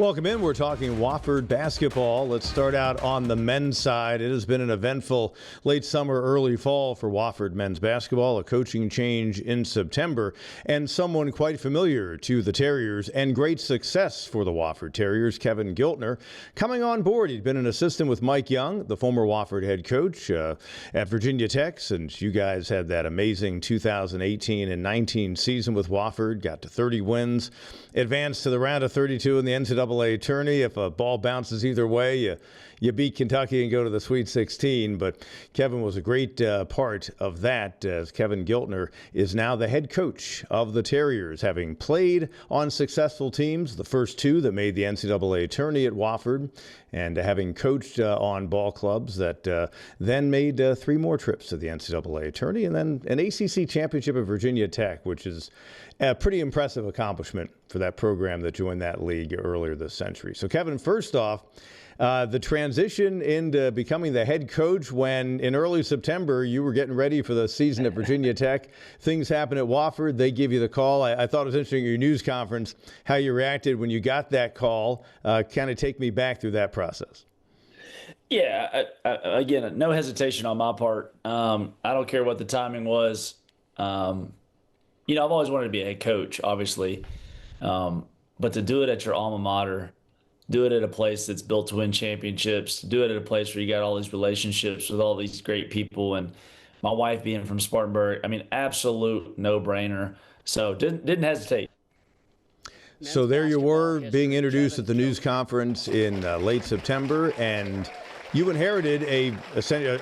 Welcome in. We're talking Wofford basketball. Let's start out on the men's side. It has been an eventful late summer, early fall for Wofford men's basketball, a coaching change in September, and someone quite familiar to the Terriers and great success for the Wofford Terriers, Kevin Giltner, coming on board. He'd been an assistant with Mike Young, the former Wofford head coach at Virginia Tech, since you guys had that amazing 2018 and 19 season with Wofford, got to 30 wins, advanced to the round of 32 in the NCAA tourney. If a ball bounces either way, you beat Kentucky and go to the Sweet 16. But Kevin was a great part of that, as Kevin Giltner is now the head coach of the Terriers, having played on successful teams, the first two that made the NCAA tourney at Wofford, and having coached on ball clubs that then made three more trips to the NCAA tourney, and then an ACC championship at Virginia Tech, which is a pretty impressive accomplishment for that program that joined that league earlier this century. So, Kevin, first off, the transition into becoming the head coach when in early September you were getting ready for the season at Virginia Tech. Things happen at Wofford. They give you the call. I thought it was interesting at your news conference how you reacted when you got that call. Kind of take me back through that process. Yeah, again, no hesitation on my part. I don't care what the timing was. I've always wanted to be a head coach, obviously. But to do it at your alma mater, do it at a place that's built to win championships, do it at a place where you got all these relationships with all these great people, and my wife being from Spartanburg, absolute no-brainer. So didn't hesitate. So there you were, being introduced at the news conference in late September, and you inherited a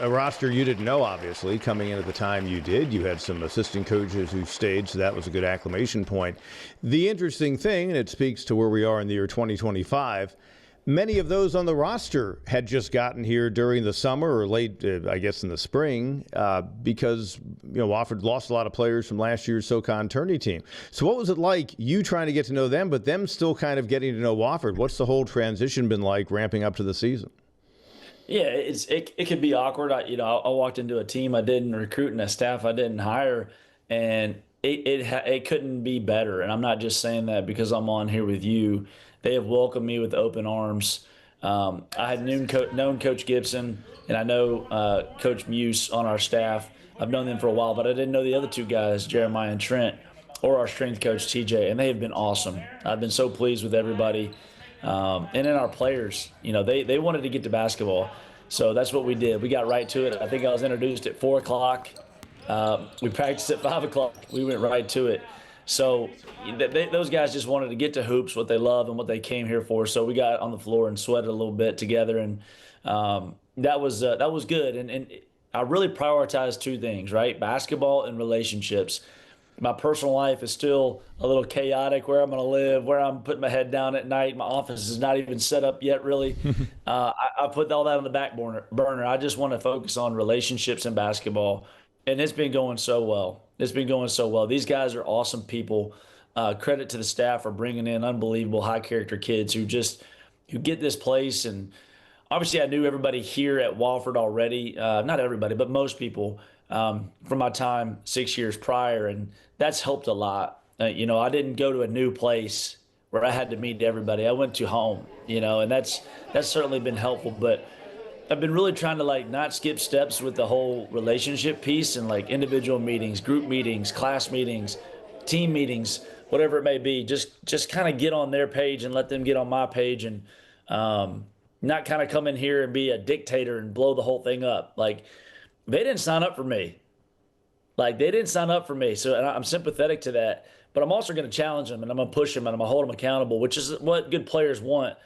roster you didn't know, obviously, coming in at the time you did. You had some assistant coaches who stayed, so that was a good acclimation point. The interesting thing, and it speaks to where we are in the year 2025, many of those on the roster had just gotten here during the summer or late, I guess, in the spring, because Wofford lost a lot of players from last year's SoCon tourney team. So what was it like, you trying to get to know them, but them still kind of getting to know Wofford? What's the whole transition been like ramping up to the season? Yeah, it could be awkward. I walked into a team I didn't recruit and a staff I didn't hire, and it couldn't be better. And I'm not just saying that because I'm on here with you. They have welcomed me with open arms. I had known Coach Gibson, and I know Coach Muse on our staff. I've known them for a while, but I didn't know the other two guys, Jeremiah and Trent, or our strength coach, TJ, and they have been awesome. I've been so pleased with everybody. And then our players, they wanted to get to basketball. So that's what we did. We got right to it. I think I was introduced at 4 o'clock. We practiced at 5 o'clock. We went right to it. So those guys just wanted to get to hoops, what they love and what they came here for. So we got on the floor and sweated a little bit together. And that was good. And I really prioritized two things, right? Basketball and relationships. My personal life is still a little chaotic, where I'm going to live, where I'm putting my head down at night. My office is not even set up yet, really. I put all that on the back burner. I just want to focus on relationships and basketball, and it's been going so well. These guys are awesome people. Credit to the staff for bringing in unbelievable high-character kids who get this place. And obviously I knew everybody here at Wofford already. Not everybody, but most people from my time 6 years prior, and that's helped a lot. I didn't go to a new place where I had to meet everybody. I went to home, and that's certainly been helpful. But I've been really trying to not skip steps with the whole relationship piece and individual meetings, group meetings, class meetings, team meetings, whatever it may be. Just kind of get on their page and let them get on my page, and not kind of come in here and be a dictator and blow the whole thing up. They didn't sign up for me. So and I'm sympathetic to that. But I'm also going to challenge them, and I'm going to push them, and I'm going to hold them accountable, which is what good players want.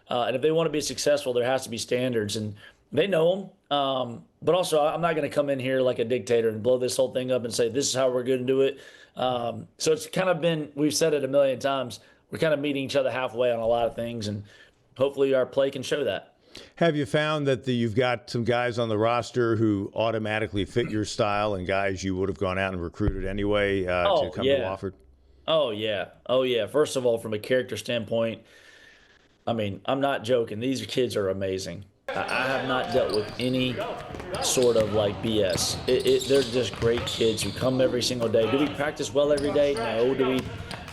And if they want to be successful, there has to be standards. And they know them. But also, I'm not going to come in here like a dictator and blow this whole thing up and say, this is how we're going to do it. So it's kind of been, we've said it a million times, we're kind of meeting each other halfway on a lot of things. And hopefully our play can show that. Have you found that you've got some guys on the roster who automatically fit your style and guys you would have gone out and recruited anyway to come to Wofford? Oh, yeah. First of all, from a character standpoint, I'm not joking. These kids are amazing. I have not dealt with any sort of BS. They're just great kids who come every single day. Do we practice well every day? No.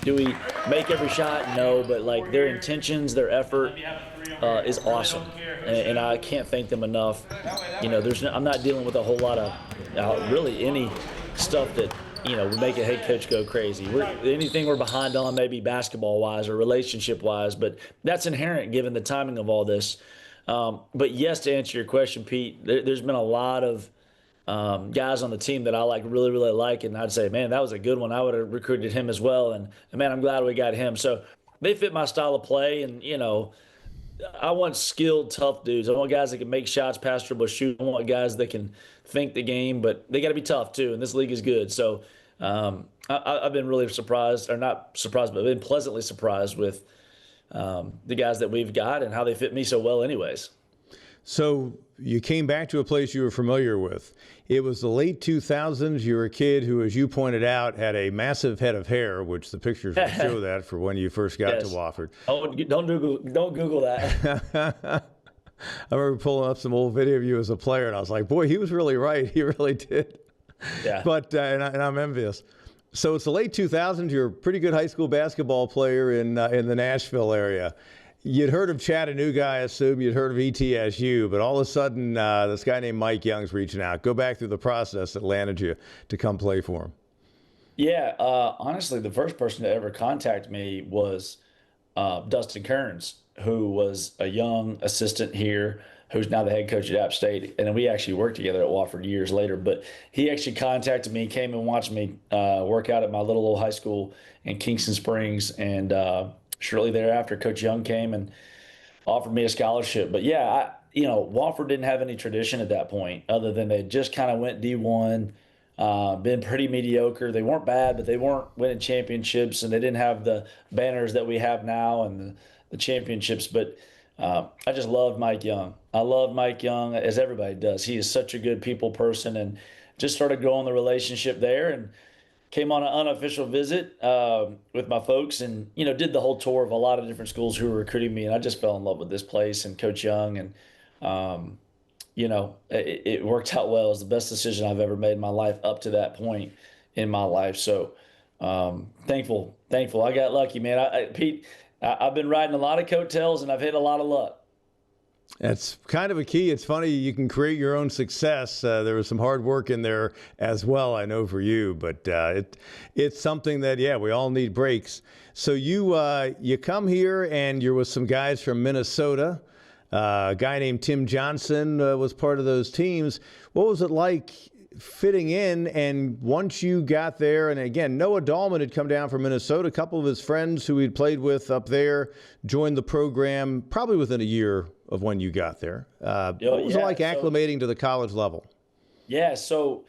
Do Do we make every shot? No, but like their intentions, their effort is awesome, and I can't thank them enough. I'm not dealing with a whole lot of really any stuff that would make a head coach go crazy. Anything we're behind on, maybe basketball wise or relationship wise, but that's inherent given the timing of all this. But yes, to answer your question, Pete, there's been a lot of guys on the team that I really, really like, and I'd say, man, that was a good one. I would have recruited him as well, and man, I'm glad we got him. So they fit my style of play, and I want skilled, tough dudes. I want guys that can make shots, pass, dribble, shoot. I want guys that can think the game, but they got to be tough too. And this league is good. So I've been really surprised, or not surprised, but I've been pleasantly surprised with the guys that we've got and how they fit me so well, anyways. So you came back to a place you were familiar with. It was the late 2000s. You were a kid who, as you pointed out, had a massive head of hair, which the pictures will show that for when you first got to Wofford. Oh, don't Google that. I remember pulling up some old video of you as a player, and I was like, boy, he was really right. He really did. Yeah. But and I'm envious. So it's the late 2000s. You're a pretty good high school basketball player in the Nashville area. You'd heard of Chattanooga, I assume. You'd heard of ETSU, but all of a sudden, this guy named Mike Young's reaching out. Go back through the process that landed you to come play for him. Yeah, honestly, the first person to ever contact me was Dustin Kearns, who was a young assistant here, who's now the head coach at App State. And we actually worked together at Wofford years later. But he actually contacted me, came and watched me work out at my little old high school in Kingston Springs. And shortly thereafter, Coach Young came and offered me a scholarship. But yeah, Wofford didn't have any tradition at that point other than they just kind of went D1, been pretty mediocre. They weren't bad, but they weren't winning championships, and they didn't have the banners that we have now and the championships. But I just loved Mike Young. I love Mike Young, as everybody does. He is such a good people person, and just started growing the relationship there, and came on an unofficial visit with my folks, and did the whole tour of a lot of different schools who were recruiting me, and I just fell in love with this place and Coach Young, and it worked out well. It was the best decision I've ever made in my life up to that point in my life. So thankful. I got lucky, man. Pete, I've been riding a lot of coattails, and I've hit a lot of luck. That's kind of a key. It's funny, you can create your own success. There was some hard work in there as well, I know, for you. But it's something that, yeah, we all need breaks. So you come here, and you're with some guys from Minnesota. A guy named Tim Johnson was part of those teams. What was it like fitting in? And once you got there, and again, Noah Dahlman had come down from Minnesota. A couple of his friends who he'd played with up there joined the program probably within a year of when you got there. What was it like acclimating to the college level? Yeah, so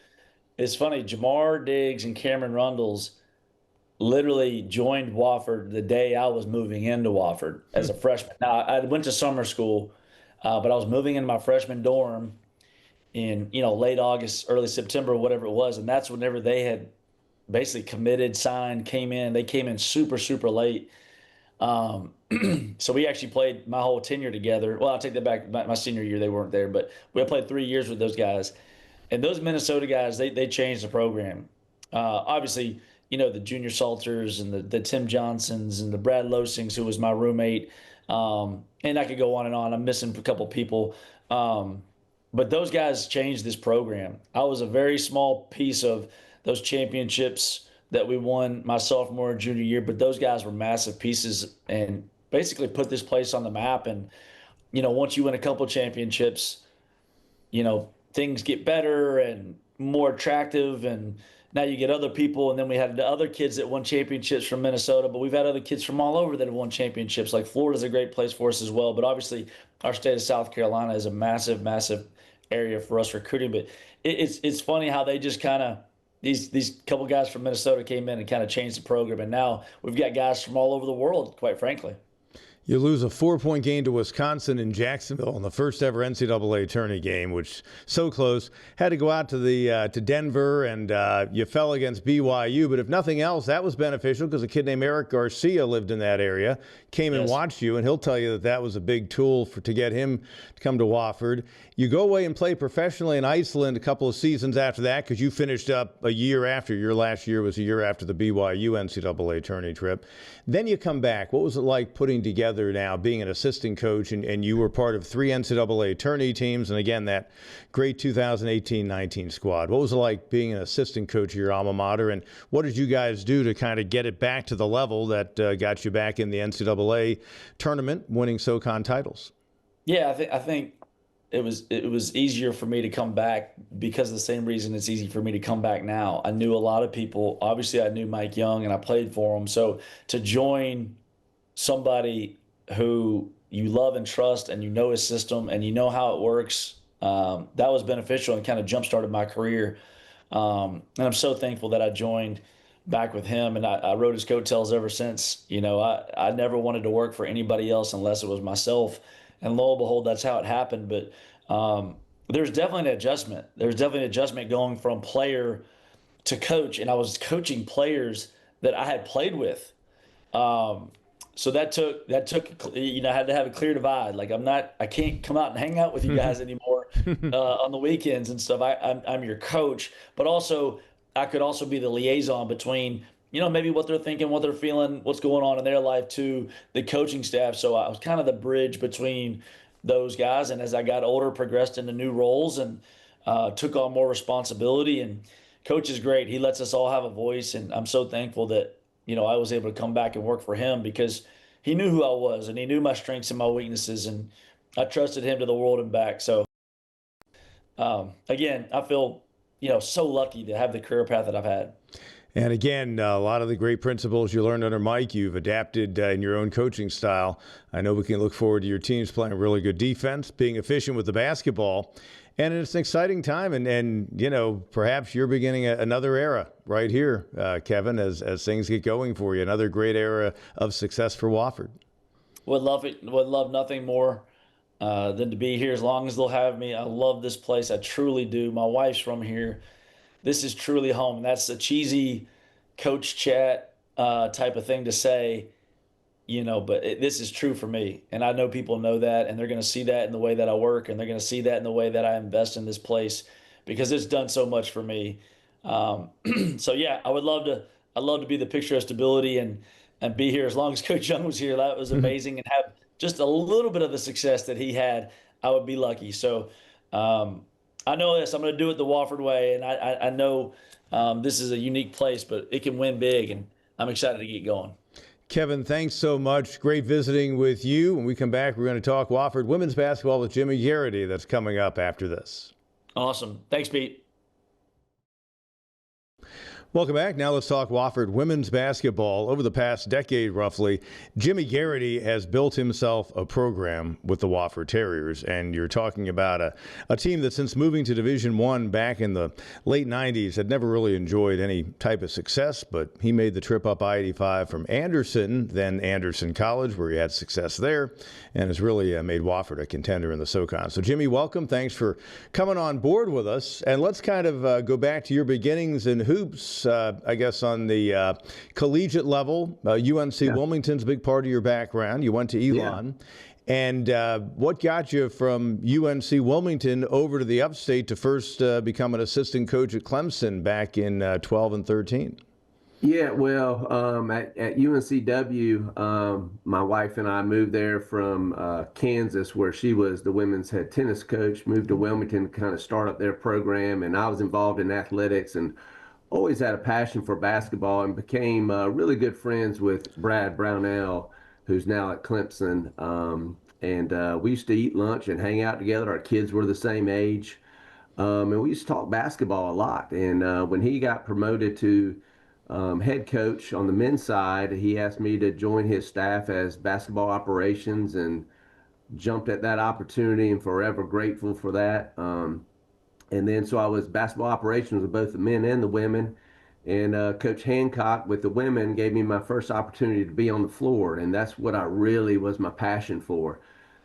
it's funny. Jamar Diggs and Cameron Rundles literally joined Wofford the day I was moving into Wofford as a freshman. Now, I went to summer school, but I was moving into my freshman dorm in late August, early September, whatever it was, and that's whenever they had basically committed, signed, came in. They came in super, super late. So we actually played my whole tenure together. Well, I'll take that back. My senior year, they weren't there, but we played 3 years with those guys. And those Minnesota guys, they changed the program. Obviously, the Junior Salters and the Tim Johnsons and the Brad Losings, who was my roommate. And I could go on and on. I'm missing a couple people. But those guys changed this program. I was a very small piece of those championships that we won my sophomore and junior year, but those guys were massive pieces and basically put this place on the map. And, once you win a couple championships, things get better and more attractive, and now you get other people. And then we had the other kids that won championships from Minnesota, but we've had other kids from all over that have won championships. Like Florida's a great place for us as well. But obviously our state of South Carolina is a massive, massive area for us recruiting. But it's funny how they just kind of, these couple guys from Minnesota came in and kind of changed the program, and now we've got guys from all over the world, quite frankly. You lose a 4-point game to Wisconsin in Jacksonville in the first ever NCAA tourney game, which so close. Had to go out to Denver, and you fell against BYU. But if nothing else, that was beneficial because a kid named Eric Garcia lived in that area, came and watched you, and he'll tell you that that was a big tool to get him to come to Wofford. You go away and play professionally in Iceland a couple of seasons after that because you finished up a year after. Your last year was a year after the BYU NCAA tourney trip. Then you come back. What was it like putting together now, being an assistant coach, and you were part of 3 NCAA tourney teams, and again, that great 2018-19 squad. What was it like being an assistant coach of your alma mater, and what did you guys do to kind of get it back to the level that got you back in the NCAA tournament, winning SoCon titles? Yeah, I think it was easier for me to come back because of the same reason it's easy for me to come back now. I knew a lot of people. Obviously, I knew Mike Young, and I played for him. So to join somebody who you love and trust, and you know his system, and you know how it works, that was beneficial and kind of jump-started my career. And I'm so thankful that I joined back with him, and I rode his coattails ever since. I never wanted to work for anybody else unless it was myself. And lo and behold, that's how it happened. But there's definitely an adjustment. There's definitely an adjustment going from player to coach, and I was coaching players that I had played with. So that took I had to have a clear divide. Like I can't come out and hang out with you guys anymore on the weekends and stuff. I'm your coach, but also I could also be the liaison between maybe what they're thinking, what they're feeling, what's going on in their life to the coaching staff. So I was kind of the bridge between those guys. And as I got older, progressed into new roles and took on more responsibility. And coach is great. He lets us all have a voice, and I'm so thankful that I was able to come back and work for him because he knew who I was and he knew my strengths and my weaknesses, and I trusted him to the world and back. So again, I feel so lucky to have the career path that I've had. And again, a lot of the great principles you learned under Mike, you've adapted in your own coaching style. I know we can look forward to your teams playing really good defense, being efficient with the basketball. And it's an exciting time, and perhaps you're beginning another era right here, Kevin, as things get going for you. Another great era of success for Wofford. Would love it. Would love nothing more than to be here as long as they'll have me. I love this place. I truly do. My wife's from here. This is truly home. That's a cheesy coach chat type of thing to say, but this is true for me. And I know people know that, and they're going to see that in the way that I work, and they're going to see that in the way that I invest in this place because it's done so much for me. So yeah, I'd love to be the picture of stability and be here as long as Coach Young was here. That was amazing. And have just a little bit of the success that he had, I would be lucky. So I know this. I'm going to do it the Wofford way, and I know this is a unique place, but it can win big, and I'm excited to get going. Kevin, thanks so much. Great visiting with you. When we come back, we're going to talk Wofford women's basketball with Jimmy Garrity. That's coming up after this. Awesome. Thanks, Pete. Welcome back. Now let's talk Wofford women's basketball. Over the past decade, roughly, Jimmy Garrity has built himself a program with the Wofford Terriers. And you're talking about a team that since moving to Division I back in the late 90s had never really enjoyed any type of success. But he made the trip up I-85 from Anderson, then Anderson College, where he had success there, and has really made Wofford a contender in the SoCon. So, Jimmy, welcome. Thanks for coming on board with us. And let's kind of go back to your beginnings in hoops. I guess on the collegiate level, UNC Wilmington's a big part of your background. You went to Elon. Yeah. And what got you from UNC Wilmington over to the upstate to first become an assistant coach at Clemson back in 12 and 13? Yeah, well, at UNCW, my wife and I moved there from Kansas, where she was the women's head tennis coach, moved to Wilmington to kind of start up their program. And I was involved in athletics and always had a passion for basketball, and became really good friends with Brad Brownell, who's now at Clemson. And we used to eat lunch and hang out together. Our kids were the same age. And we used to talk basketball a lot. And when he got promoted to head coach on the men's side, he asked me to join his staff as basketball operations, and jumped at that opportunity and forever grateful for that. And then so I was basketball operations with both the men and the women. And Coach Hancock with the women gave me my first opportunity to be on the floor, and that's what I really was my passion for.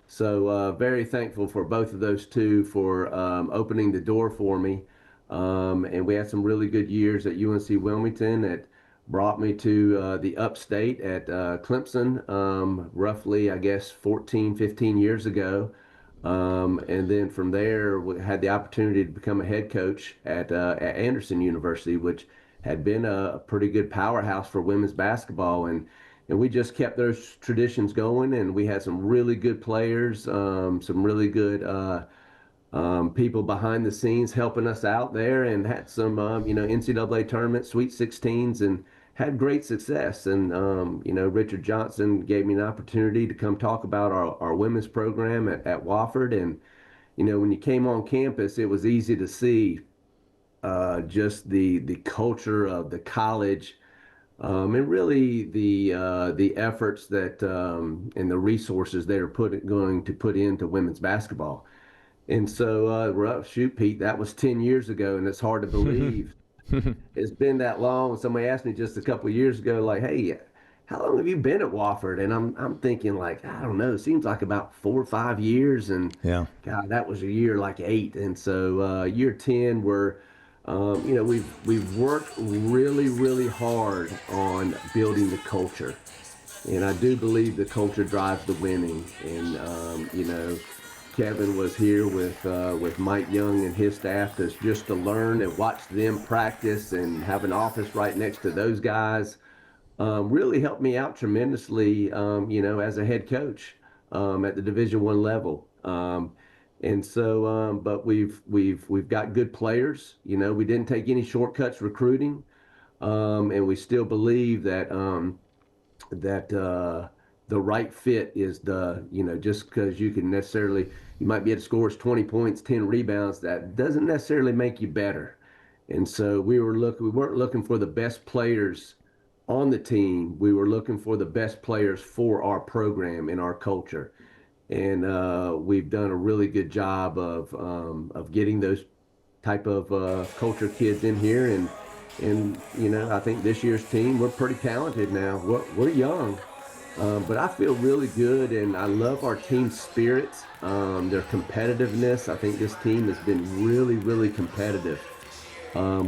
So very thankful for both of those two for opening the door for me. And we had some really good years at UNC Wilmington that brought me to the upstate at Clemson, roughly, I guess, 14, 15 years ago. And then from there, we had the opportunity to become a head coach at Anderson University, which had been a pretty good powerhouse for women's basketball. And we just kept those traditions going, and we had some really good players, some really good people behind the scenes helping us out there, and had some, NCAA tournament, Sweet 16s, and had great success. And, Richard Johnson gave me an opportunity to come talk about our women's program at Wofford. And, when you came on campus, it was easy to see just the culture of the college. And really the efforts that and the resources they are going to put into women's basketball. And so, shoot, Pete, that was 10 years ago, and it's hard to believe it's been that long. Somebody asked me just a couple of years ago, like, "Hey, how long have you been at Wofford?" And I'm thinking, like, I don't know, it seems like about 4 or 5 years. And Yeah. God, that was a year like 8. And so, year 10, we've worked really, really hard on building the culture. And I do believe the culture drives the winning. And, Kevin was here with Mike Young and his staff just to learn and watch them practice and have an office right next to those guys. Really helped me out tremendously, as a head coach at the Division I level. But we've got good players. We didn't take any shortcuts recruiting, and we still believe that the right fit is just because you might be able to score 20 points, 10 rebounds, that doesn't necessarily make you better. And so we weren't looking for the best players on the team. We were looking for the best players for our program and our culture. And we've done a really good job of getting those type of culture kids in here. And I think this year's team, we're pretty talented now. We're young. But I feel really good, and I love our team spirit, their competitiveness. I think this team has been really, really competitive,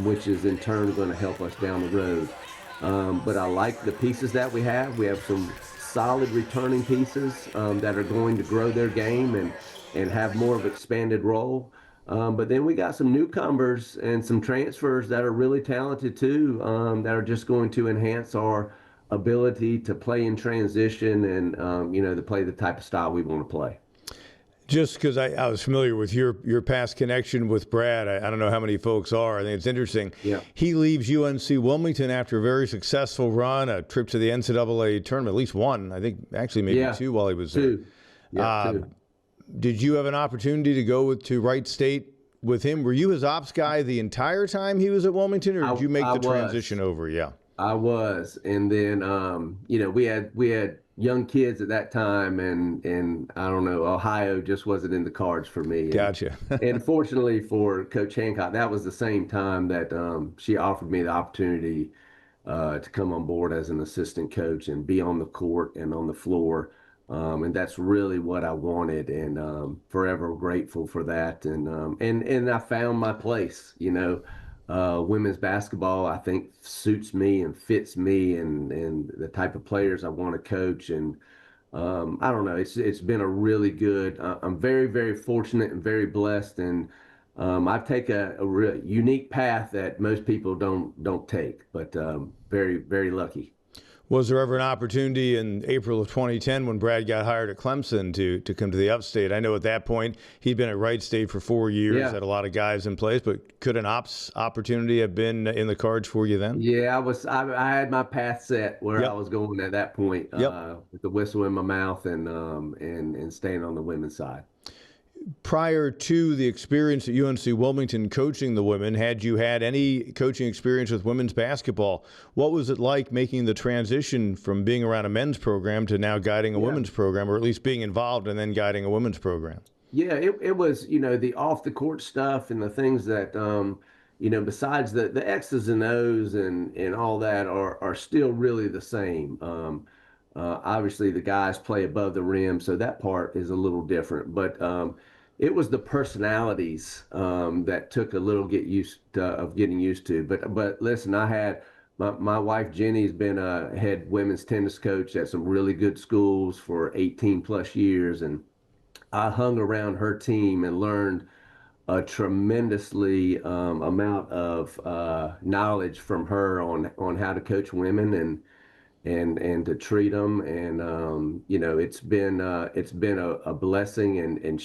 which is in turn going to help us down the road. But I like the pieces that we have. We have some solid returning pieces that are going to grow their game and have more of an expanded role. But then we got some newcomers and some transfers that are really talented too, that are just going to enhance our ability to play in transition and to play the type of style we want to play. Just because I was familiar with your past connection with Brad, I don't know how many folks are. I think it's interesting. Yeah. He leaves UNC Wilmington after a very successful run, a trip to the NCAA tournament, at least one. I think actually maybe two while he was there. Two. Did you have an opportunity to go to Wright State with him? Were you his ops guy the entire time he was at Wilmington, or did you make the transition over? Yeah. I was, and then we had young kids at that time, and I don't know, Ohio just wasn't in the cards for me. Gotcha. And fortunately for Coach Hancock, that was the same time that she offered me the opportunity to come on board as an assistant coach and be on the court and on the floor, and that's really what I wanted, and forever grateful for that. And I found my place, women's basketball, I think, suits me and fits me and the type of players I want to coach. And I don't know, it's been a really good, I'm very, very fortunate and very blessed. And I've taken a real unique path that most people don't take, but very, very lucky. Was there ever an opportunity in April of 2010 when Brad got hired at Clemson to come to the upstate? I know at that point he'd been at Wright State for 4 years, had a lot of guys in place, but could an ops opportunity have been in the cards for you then? Yeah, I had my path set where I was going at that point, with the whistle in my mouth and staying on the women's side. Prior to the experience at UNC Wilmington coaching the women, had you had any coaching experience with women's basketball? What was it like making the transition from being around a men's program to now guiding a women's program, or at least being involved and then guiding a women's program? Yeah, it was, the off the court stuff and the things that, besides the X's and O's and all that are still really the same. Obviously, the guys play above the rim, so that part is a little different. But it was the personalities that took a little getting used to. But listen, I had my wife Jenny's been a head women's tennis coach at some really good schools for 18 plus years, and I hung around her team and learned a tremendously amount of knowledge from her on how to coach women and to treat them. And it's been a blessing, and I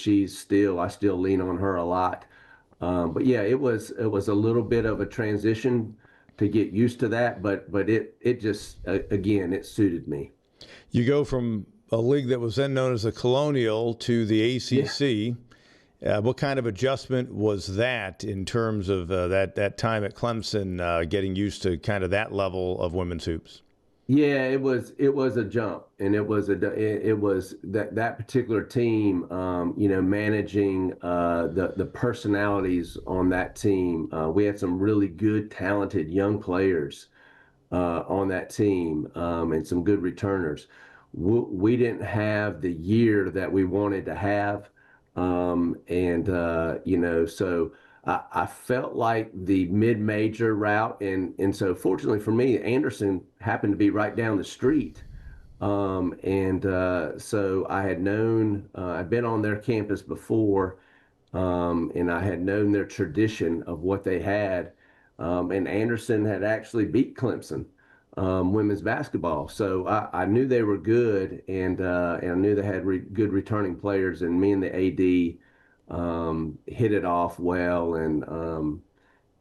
still lean on her a lot. But yeah, it was a little bit of a transition to get used to that, but it just again, it suited me. You go from a league that was then known as the Colonial to the ACC. Yeah. What kind of adjustment was that in terms of that time at Clemson, getting used to kind of that level of women's hoops? Yeah, it was a jump, and it was that particular team, managing the personalities on that team. We had some really good, talented young players on that team, and some good returners. We didn't have the year that we wanted to have, so I felt like the mid-major route, and so fortunately for me, Anderson happened to be right down the street, so I had known I'd been on their campus before, and I had known their tradition of what they had, and Anderson had actually beat Clemson women's basketball, so I knew they were good, and I knew they had good returning players, and me and the AD hit it off well, and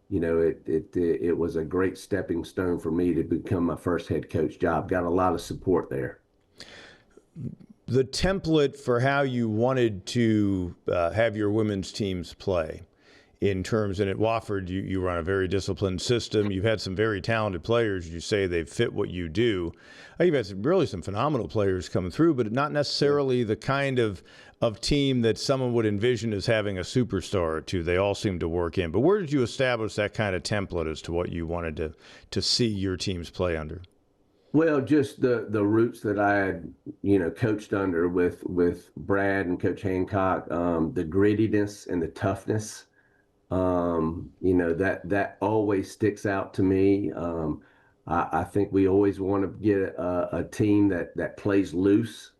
it was a great stepping stone for me to become my first head coach job. Got a lot of support there. The template for how you wanted to have your women's teams play, in terms, and at Wofford, you run a very disciplined system. You've had some very talented players. You say they've fit what you do. You've had some phenomenal players come through, but not necessarily the kind of team that someone would envision as having a superstar or two. They all seem to work in. But where did you establish that kind of template as to what you wanted to see your teams play under? Well, just the roots that I had, coached under with Brad and Coach Hancock, the grittiness and the toughness. That always sticks out to me. I think we always want to get a team that plays loose.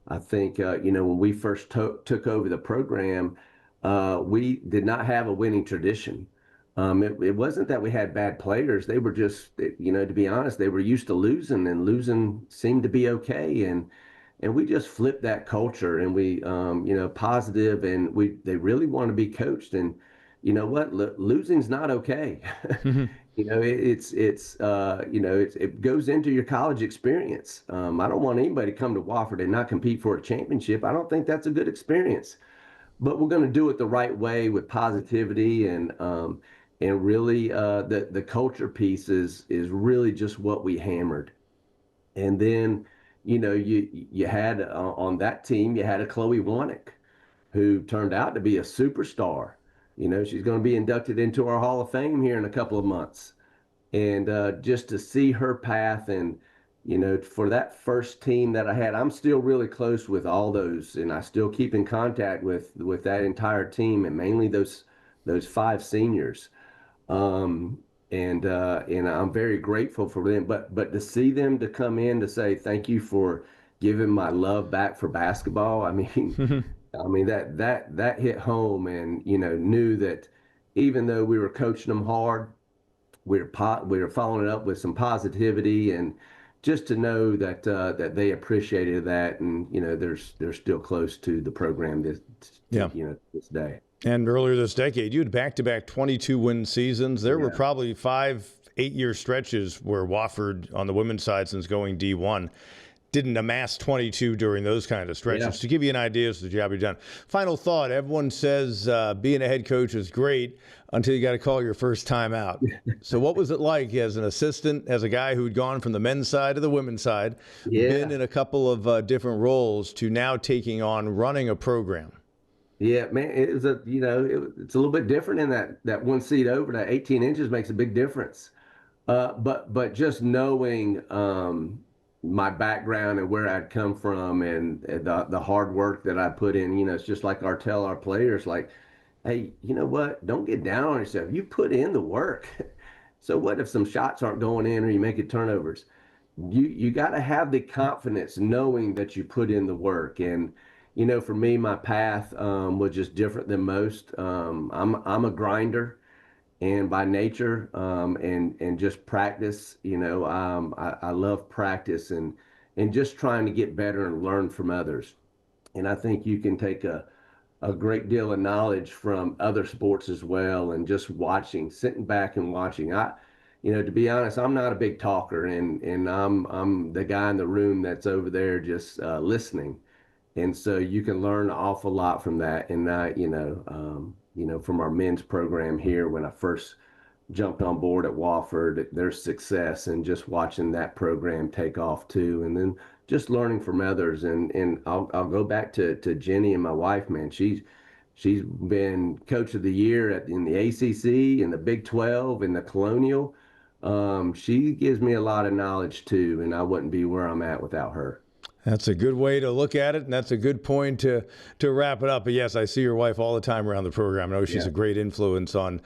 I think, when we first took over the program, we did not have a winning tradition. It wasn't that we had bad players. They were just, to be honest, they were used to losing, and losing seemed to be okay. And we just flipped that culture, and we, positive, and they really want to be coached. And you know what? Losing's not okay. Mm-hmm. It goes into your college experience. I don't want anybody to come to Wofford and not compete for a championship. I don't think that's a good experience. But we're going to do it the right way with positivity, and really the culture piece is really just what we hammered. And then, you had on that team, you had a Chloe Wannick, who turned out to be a superstar. She's going to be inducted into our Hall of Fame here in a couple of months. And just to see her path, and, for that first team that I had, I'm still really close with all those, and I still keep in contact with that entire team, and mainly those 5 seniors. And I'm very grateful for them. But to see them to come in to say thank you for giving my love back for basketball, I mean, that hit home, and knew that even though we were coaching them hard, we were following it up with some positivity, and just to know that they appreciated that, and they're still close to the program this day. And earlier this decade, you had back-to-back 22-win seasons. There were probably 5 8-year stretches where Wofford, on the women's side, since going D1, didn't amass 22 during those kind of stretches. To give you an idea as to the job you've done. Final thought, everyone says being a head coach is great until you got to call your first time out. So what was it like as an assistant, as a guy who'd gone from the men's side to the women's side, been in a couple of different roles, to now taking on running a program? Yeah, man, it was it's a little bit different in that one seat over. That 18 inches makes a big difference. But just knowing my background and where I'd come from and the hard work that I put in, it's just like tell our players, like, hey, you know what? Don't get down on yourself. You put in the work. So what if some shots aren't going in or you make it turnovers? You got to have the confidence knowing that you put in the work. And for me, my path was just different than most. I'm a grinder and by nature, and just practice. I love practice and just trying to get better and learn from others. And I think you can take a great deal of knowledge from other sports as well, and just watching, sitting back and watching. To be honest, I'm not a big talker, and I'm the guy in the room that's over there just listening. And so you can learn an awful lot from that. And from our men's program here, when I first jumped on board at Wofford, their success, and just watching that program take off too, and then just learning from others. And I'll go back to Jenny and my wife, man. She's been coach of the year in the ACC, in the Big 12, in the Colonial. She gives me a lot of knowledge too, and I wouldn't be where I'm at without her. That's a good way to look at it, and that's a good point to wrap it up. But yes, I see your wife all the time around the program. I know she's a great influence on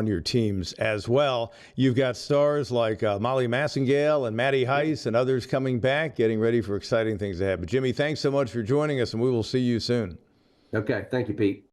your teams as well. You've got stars like Molly Massengale and Maddie Heiss and others coming back, getting ready for exciting things ahead. But Jimmy, thanks so much for joining us, and we will see you soon. Okay, thank you, Pete.